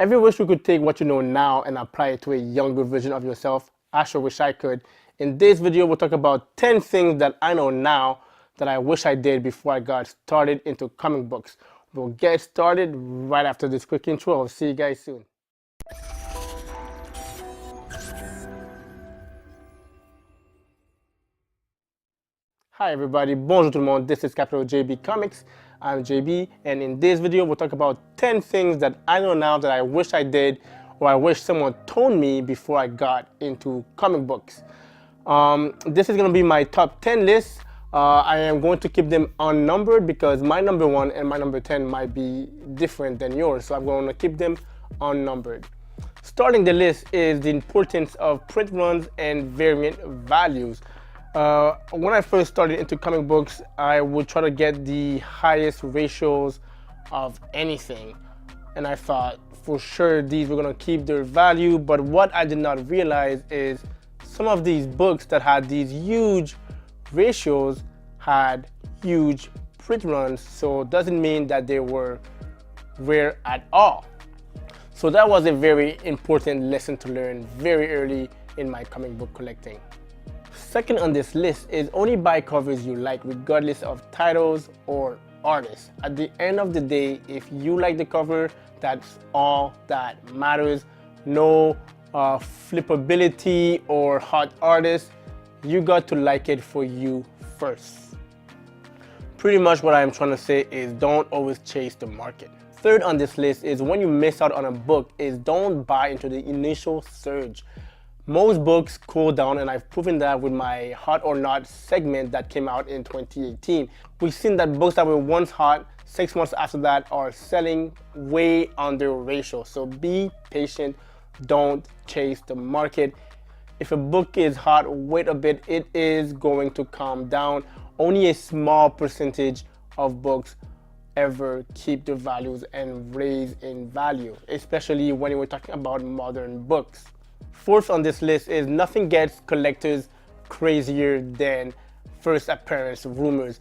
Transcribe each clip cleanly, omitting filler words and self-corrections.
Ever wish you could take what you know now and apply it to a younger version of yourself? I sure wish I could. In this video, we'll talk about 10 things that I know now that I wish I did before I got started into comic books. We'll get started right after this quick intro. I'll see you guys soon. Hi everybody, bonjour tout le monde, this is Capital JB Comics. I'm JB, and in this video we'll talk about 10 things that I know now that I wish I did or I wish someone told me before I got into comic books. This is going to be my top 10 list. I am going to keep them unnumbered because my number 1 and my number 10 might be different than yours, so I'm going to keep them unnumbered. Starting the list is the importance of print runs and variant values. When I first started into comic books, I would try to get the highest ratios of anything. And I thought for sure these were going to keep their value. But what I did not realize is some of these books that had these huge ratios had huge print runs. So it doesn't mean that they were rare at all. So that was a very important lesson to learn very early in my comic book collecting. Second on this list is only buy covers you like regardless of titles or artists. At the end of the day, if you like the cover, that's all that matters. No flippability or hot artists. You got to like it for you first. Pretty much what I'm trying to say is don't always chase the market. Third on this list is when you miss out on a book is don't buy into the initial surge. Most books cool down, and I've proven that with my Hot or Not segment that came out in 2018. We've seen that books that were once hot, 6 months after that are selling way under ratio. So be patient, don't chase the market. If a book is hot, wait a bit, it is going to calm down. Only a small percentage of books ever keep their values and raise in value, especially when we're talking about modern books. Fourth on this list is nothing gets collectors crazier than first appearance rumors.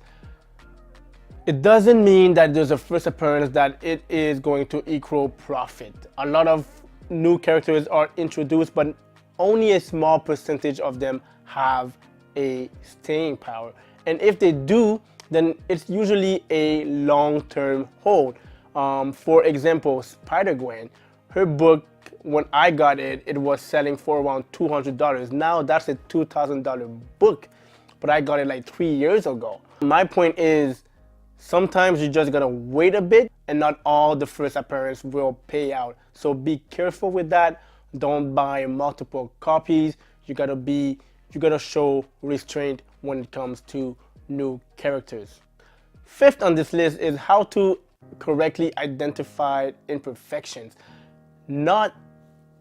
It doesn't mean that there's a first appearance that it is going to equal profit. A lot of new characters are introduced, but only a small percentage of them have a staying power. And if they do, then it's usually a long-term hold. For example, Spider-Gwen, her book, when I got it, it was selling for around $200. Now that's a $2,000 book, but I got it like 3 years ago. My point is, sometimes you just gotta wait a bit and not all the first appearance will pay out. So be careful with that. Don't buy multiple copies. You gotta show restraint when it comes to new characters. Fifth on this list is how to correctly identify imperfections. Not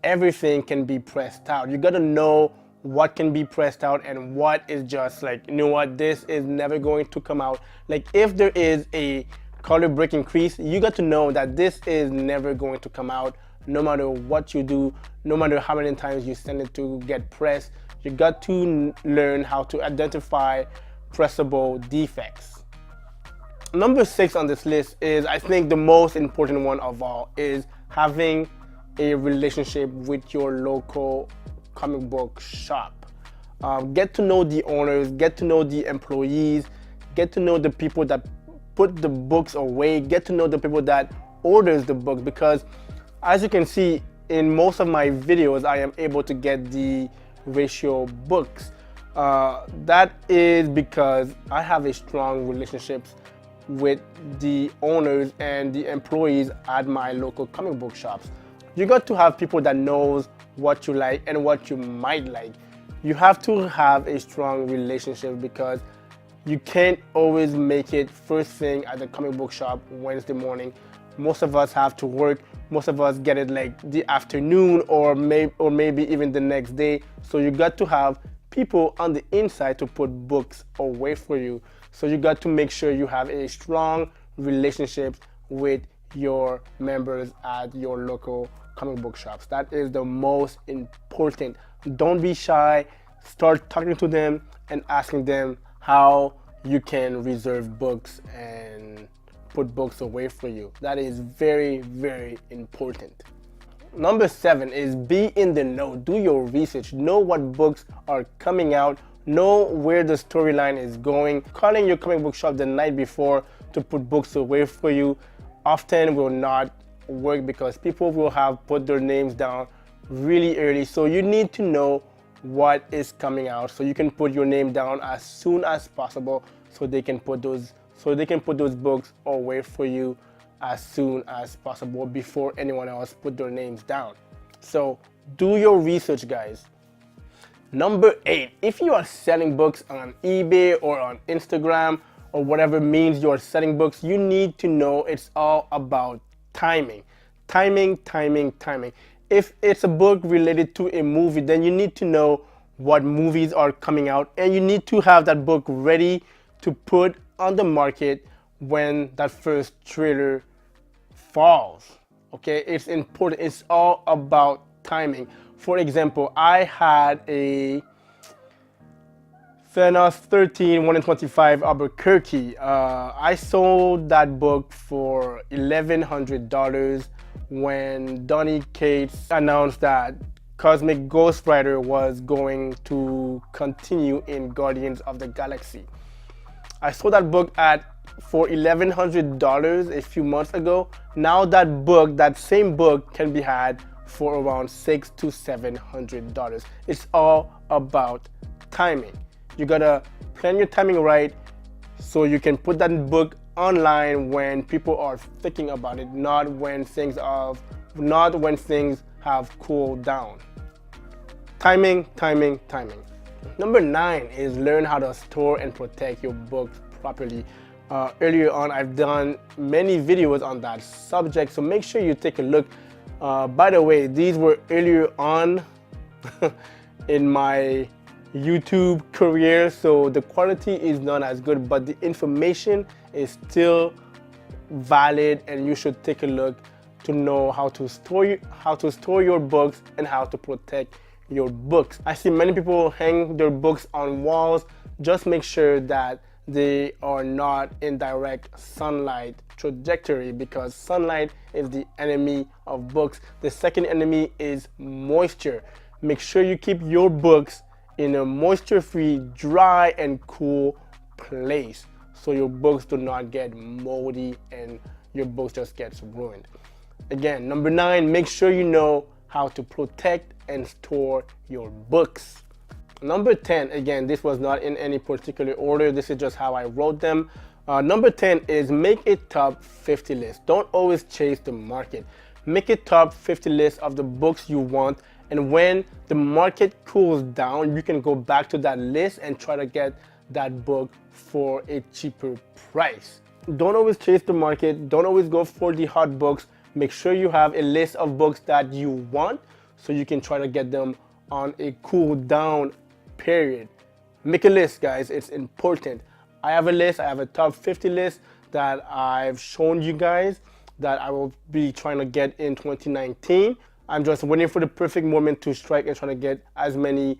everything can be pressed out. You gotta know what can be pressed out and what is just like, you know what, this is never going to come out. Like if there is a color breaking crease, you got to know that this is never going to come out no matter what you do, no matter how many times you send it to get pressed. You got to learn how to identify pressable defects. Number 6 on this list is, I think the most important one of all, is having a relationship with your local comic book shop. Get to know the owners, get to know the employees, get to know the people that put the books away, get to know the people that orders the books, because as you can see in most of my videos, I am able to get the ratio books. That is because I have a strong relationships with the owners and the employees at my local comic book shops. You got to have people that knows what you like and what you might like. You have to have a strong relationship because you can't always make it first thing at the comic book shop Wednesday morning. Most of us have to work. Most of us get it like the afternoon or maybe even the next day. So you got to have people on the inside to put books away for you. So you got to make sure you have a strong relationship with your members at your local comic book shops. That is the most important. Don't be shy. Start talking to them and asking them how you can reserve books and put books away for you. That is very, very important. Number 7 is be in the know. Do your research. Know what books are coming out. Know where the storyline is going. Calling your comic book shop the night before to put books away for you often will not work because people will have put their names down really early. So you need to know what is coming out so you can put your name down as soon as possible so they can put those books away for you as soon as possible before anyone else put their names down. So do your research, guys. Number 8, if you are selling books on eBay or on Instagram or whatever means you are selling books, you need to know it's all about timing. Timing. If it's a book related to a movie, then you need to know what movies are coming out and you need to have that book ready to put on the market when that first trailer falls. Okay, it's important. It's all about timing. For example, I had a Thanos 13 1 in 25 Albuquerque. I sold that book for $1,100 when Donny Cates announced that Cosmic Ghost Rider was going to continue in Guardians of the Galaxy. I sold that book for $1,100 a few months ago. Now that same book can be had for around $600 to $700. It's all about timing. You gotta plan your timing right so you can put that book online when people are thinking about it, not when things have cooled down. Timing. Number 9 is learn how to store and protect your books properly. Earlier on, I've done many videos on that subject, so make sure you take a look. By the way, these were earlier on in my YouTube career, so the quality is not as good, but the information is still valid and you should take a look to know how to store your books and how to protect your books. I see many people hang their books on walls. Just make sure that they are not in direct sunlight trajectory because sunlight is the enemy of books. The second enemy is moisture. Make sure you keep your books in a moisture-free, dry and cool place so your books do not get moldy and your books just gets ruined. Again, number 9, make sure you know how to protect and store your books. Number 10, again, this was not in any particular order. This is just how I wrote them. Number 10 is make a top 50 list. Don't always chase the market. Make a top 50 list of the books you want, and when the market cools down, you can go back to that list and try to get that book for a cheaper price. Don't always chase the market. Don't always go for the hot books. Make sure you have a list of books that you want so you can try to get them on a cool down period. Make a list, guys. It's important. I have a list. I have a top 50 list that I've shown you guys that I will be trying to get in 2019. I'm just waiting for the perfect moment to strike and trying to get as many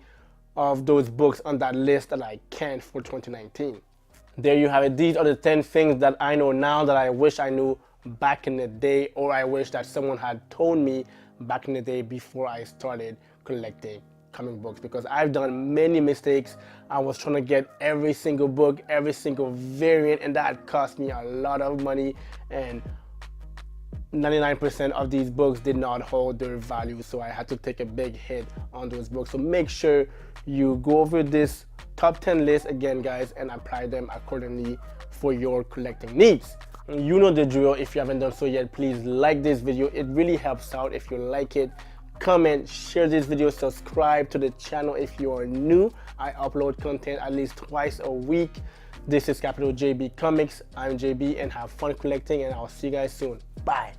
of those books on that list that I can for 2019. There you have it. These are the 10 things that I know now that I wish I knew back in the day, or I wish that someone had told me back in the day before I started collecting comic books, because I've done many mistakes. I was trying to get every single book, every single variant, and that cost me a lot of money, and 99% of these books did not hold their value, so I had to take a big hit on those books. So make sure you go over this top 10 list again, guys, and apply them accordingly for your collecting needs. You know the drill. If you haven't done so yet, please like this video. It really helps out if you like it. Comment, share this video, subscribe to the channel if you are new. I upload content at least twice a week. This is Capital JB Comics. I'm JB, and have fun collecting, and I'll see you guys soon. Bye.